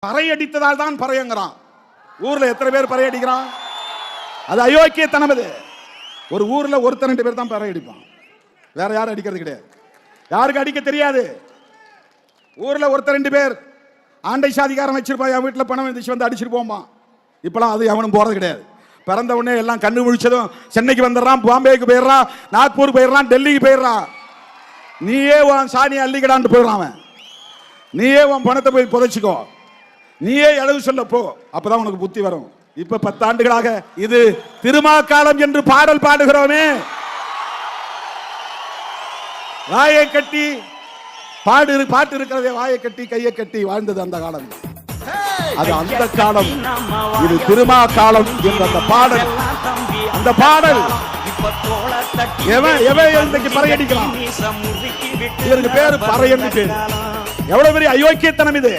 பறை அடித்ததால் தான் பறையங்கிறான். ஊர்ல எத்தனை பேர் பறை அடிக்கிறான்? அது அயோக்கியத்தனம். அது ஒரு ஊர்ல ஒருத்தர் 2 பேர் தான் பறை அடிப்பான், வேற யாரும் அடிக்கிறது கிடையாது. யாருக்கு அடிக்க தெரியாது. ஊர்ல ஒருத்தர் 2 பேர் ஆண்டை சாதிக்காரன் வச்சிருப்பான், என் வீட்டில் பணம் வந்துச்சு வந்து அடிச்சிட்டு போமா. இப்பெல்லாம் அது அவனும் போறது கிடையாது. பிறந்த உடனே எல்லாம் கண்ணு முழிச்சதும் சென்னைக்கு வந்துடுறான், பாம்பேக்கு போயிடுறான், நாக்பூருக்கு போயிடுறான், டெல்லிக்கு போயிடுறான். நீயே உன் சாணியை அள்ளிக்கடான்னு போயிடுறான் அவன். நீயே உன் பணத்தை போய் புதைச்சிக்கோ, நீயே எழுவு சொல்ல போ, அப்பதான் உனக்கு புத்தி வரும். இப்ப 10 ஆண்டுகளாக இது திருமாக்காலம் என்று பாடல் பாடுகிறோமே, வாயை கட்டி பாட்டு இருக்கிறதே, வாயை கட்டி கையை கட்டி வாழ்ந்தது அந்த காலம். அது அந்த காலம். இது திருமா காலம் என்ற அந்த பாடல் எவன் பறை அடிக்கலாம். இதற்கு பேரு பறை என்று பேரு. எவ்வளவு பெரிய அயோக்கியத்தனம் இது.